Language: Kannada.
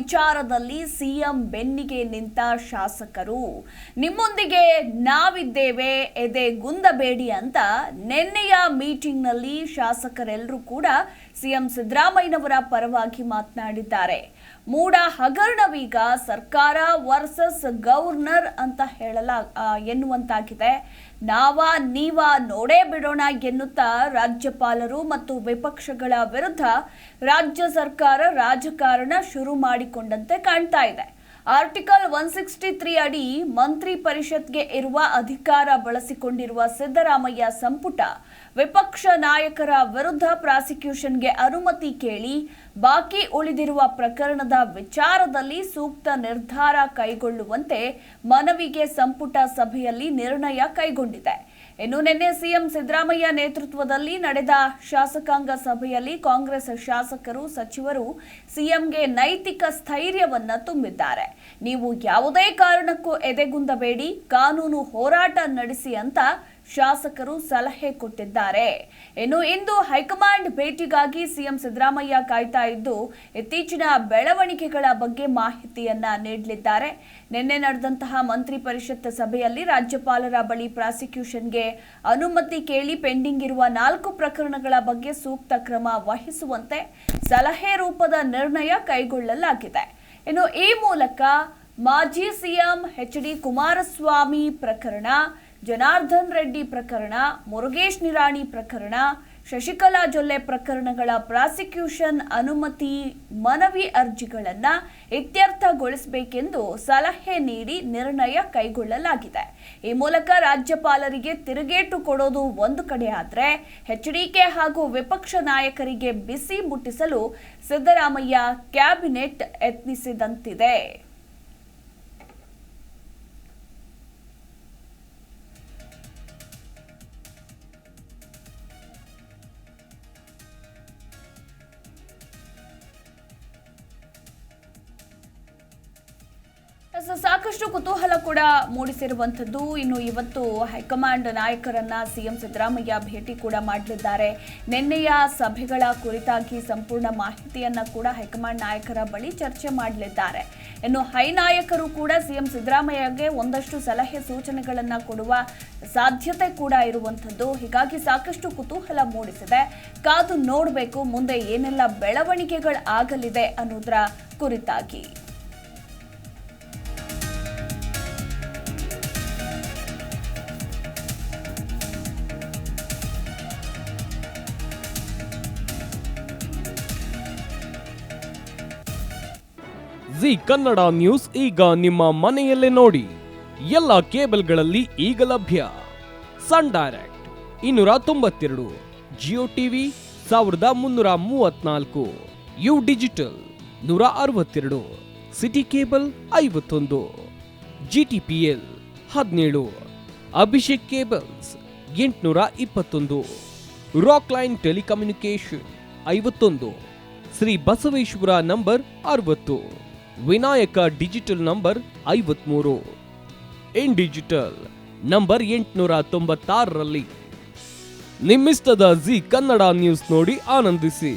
ವಿಚಾರದಲ್ಲಿ ಸಿಎಂ ಬೆನ್ನಿಗೆ ನಿಂತ ಶಾಸಕರು. ನಿಮ್ಮೊಂದಿಗೆ ನಾವಿದ್ದೇವೆ, ಎದೆ ಗುಂದಬೇಡಿ ಅಂತ ನಿನ್ನೆಯ ಮೀಟಿಂಗ್ನಲ್ಲಿ ಶಾಸಕರೆಲ್ಲರೂ ಕೂಡ ಸಿಎಂ ಸಿದ್ದರಾಮಯ್ಯನವರ ಪರವಾಗಿ ಮಾತನಾಡಿದ್ದಾರೆ. ಮೂಡ ಹಗರಣವೀಗ ಸರ್ಕಾರ ವರ್ಸಸ್ ಗವರ್ನರ್ ಅಂತ ಎನ್ನುವಂತಾಗಿದೆ. ನೀವ ನೋಡೇ ಬಿಡೋಣ ಎನ್ನುತ್ತಾ ರಾಜ್ಯಪಾಲರು ಮತ್ತು ವಿಪಕ್ಷಗಳ ವಿರುದ್ಧ ರಾಜ್ಯ ಸರ್ಕಾರ ರಾಜಕಾರಣ ಶುರು ಮಾಡಿಕೊಂಡಂತೆ ಕಾಣ್ತಾ ಇದೆ. ಆರ್ಟಿಕಲ್ 163 ಅಡಿ ಮಂತ್ರಿ ಪರಿಷತ್ಗೆ ಇರುವ ಅಧಿಕಾರ ಬಳಸಿಕೊಂಡಿರುವ ಸಿದ್ದರಾಮಯ್ಯ ಸಂಪುಟ ವಿಪಕ್ಷ ನಾಯಕರ ವಿರುದ್ಧ ಪ್ರಾಸಿಕ್ಯೂಷನ್ಗೆ ಅನುಮತಿ ಕೇಳಿ ಬಾಕಿ ಉಳಿದಿರುವ ಪ್ರಕರಣದ ವಿಚಾರದಲ್ಲಿ ಸೂಕ್ತ ನಿರ್ಧಾರ ಕೈಗೊಳ್ಳುವಂತೆ ಮನವಿಗೆ ಸಂಪುಟ ಸಭೆಯಲ್ಲಿ ನಿರ್ಣಯ ಕೈಗೊಂಡಿದೆ. ಇನ್ನು ನಿನ್ನೆ ಸಿಎಂ ಸಿದ್ದರಾಮಯ್ಯ ನೇತೃತ್ವದಲ್ಲಿ ನಡೆದ ಶಾಸಕಾಂಗ ಸಭೆಯಲ್ಲಿ ಕಾಂಗ್ರೆಸ್ ಶಾಸಕರು ಸಚಿವರು ಸಿಎಂಗೆ ನೈತಿಕ ಸ್ಥೈರ್ಯವನ್ನ ತುಂಬಿದ್ದಾರೆ. ನೀವು ಯಾವುದೇ ಕಾರಣಕ್ಕೂ ಎದೆಗುಂದಬೇಡಿ, ಕಾನೂನು ಹೋರಾಟ ನಡೆಸಿ ಅಂತ ಶಾಸಕರು ಸಲಹೆ ಕೊಟ್ಟಿದ್ದಾರೆ. ಇನ್ನು ಇಂದು ಹೈಕಮಾಂಡ್ ಭೇಟಿಗಾಗಿ ಸಿಎಂ ಸಿದ್ದರಾಮಯ್ಯ ಕಾಯ್ತಾ ಇದ್ದು ಇತ್ತೀಚಿನ ಬೆಳವಣಿಗೆಗಳ ಬಗ್ಗೆ ಮಾಹಿತಿಯನ್ನ ನೀಡಲಿದ್ದಾರೆ. ನಿನ್ನೆ ನಡೆದಂತಹ ಮಂತ್ರಿ ಪರಿಷತ್ ಸಭೆಯಲ್ಲಿ ರಾಜ್ಯಪಾಲರ ಬಳಿ ಪ್ರಾಸಿಕ್ಯೂಷನ್ಗೆ ಅನುಮತಿ ಕೇಳಿ ಪೆಂಡಿಂಗ್ ಇರುವ 4 ಪ್ರಕರಣಗಳ ಬಗ್ಗೆ ಸೂಕ್ತ ಕ್ರಮ ವಹಿಸುವಂತೆ ಸಲಹೆ ರೂಪದ ನಿರ್ಣಯ ಕೈಗೊಳ್ಳಲಾಗಿದೆ. ಇನ್ನು ಈ ಮೂಲಕ ಮಾಜಿ ಸಿಎಂ ಎಚ್.ಡಿ. ಕುಮಾರಸ್ವಾಮಿ ಪ್ರಕರಣ, ಜನಾರ್ದನ್ ರೆಡ್ಡಿ ಪ್ರಕರಣ, ಮುರುಗೇಶ್ ನಿರಾಣಿ ಪ್ರಕರಣ, ಶಶಿಕಲಾ ಜೊಲ್ಲೆ ಪ್ರಕರಣಗಳ ಪ್ರಾಸಿಕ್ಯೂಷನ್ ಅನುಮತಿ ಮನವಿ ಅರ್ಜಿಗಳನ್ನು ಇತ್ಯರ್ಥಗೊಳಿಸಬೇಕೆಂದು ಸಲಹೆ ನೀಡಿ ನಿರ್ಣಯ ಕೈಗೊಳ್ಳಲಾಗಿದೆ. ಈ ಮೂಲಕ ರಾಜ್ಯಪಾಲರಿಗೆ ತಿರುಗೇಟು ಕೊಡೋದು ಒಂದು ಕಡೆ ಆದರೆ ಎಚ್ಡಿಕೆ ಹಾಗೂ ವಿಪಕ್ಷ ನಾಯಕರಿಗೆ ಬಿಸಿ ಮುಟ್ಟಿಸಲು ಸಿದ್ದರಾಮಯ್ಯ ಕ್ಯಾಬಿನೆಟ್ ಯತ್ನಿಸಿದಂತಿದೆ. ಸಾಕಷ್ಟು ಕುತೂಹಲ ಕೂಡ ಮೂಡಿಸಿರುವಂಥದ್ದು. ಇನ್ನು ಇವತ್ತು ಹೈಕಮಾಂಡ್ ನಾಯಕರನ್ನ ಸಿಎಂ ಸಿದ್ದರಾಮಯ್ಯ ಭೇಟಿ ಕೂಡ ಮಾಡಲಿದ್ದಾರೆ. ನಿನ್ನೆಯ ಸಭೆಗಳ ಕುರಿತಾಗಿ ಸಂಪೂರ್ಣ ಮಾಹಿತಿಯನ್ನ ಕೂಡ ಹೈಕಮಾಂಡ್ ನಾಯಕರ ಬಳಿ ಚರ್ಚೆ ಮಾಡಲಿದ್ದಾರೆ. ಇನ್ನು ಹೈ ನಾಯಕರು ಕೂಡ ಸಿಎಂ ಸಿದ್ದರಾಮಯ್ಯಗೆ ಒಂದಷ್ಟು ಸಲಹೆ ಸೂಚನೆಗಳನ್ನ ಕೊಡುವ ಸಾಧ್ಯತೆ ಕೂಡ ಇರುವಂಥದ್ದು. ಹೀಗಾಗಿ ಸಾಕಷ್ಟು ಕುತೂಹಲ ಮೂಡಿಸಿದೆ. ಕಾದು ನೋಡಬೇಕು ಮುಂದೆ ಏನೆಲ್ಲ ಬೆಳವಣಿಗೆಗಳು ಆಗಲಿದೆ ಅನ್ನೋದರ ಕುರಿತಾಗಿ. ಜಿ ಕನ್ನಡ ನ್ಯೂಸ್ ಈಗ ನಿಮ್ಮ ಮನೆಯಲ್ಲೇ ನೋಡಿ. ಎಲ್ಲ ಕೇಬಲ್ಗಳಲ್ಲಿ ಈಗ ಲಭ್ಯ. Sun Direct 292, Jio TV 1334, U digital 162, city cable 51, GTPL 17, Abhishek cables 821, Rockline telecommunication 51, Shri Basaveshwara number 60, Vinayaka digital number 53, In digital number 896ರಲ್ಲಿ ನಿಮ್ಮಿಷ್ಟದ ಜಿ ಕನ್ನಡ ನ್ಯೂಸ್ ನೋಡಿ ಆನಂದಿಸಿ.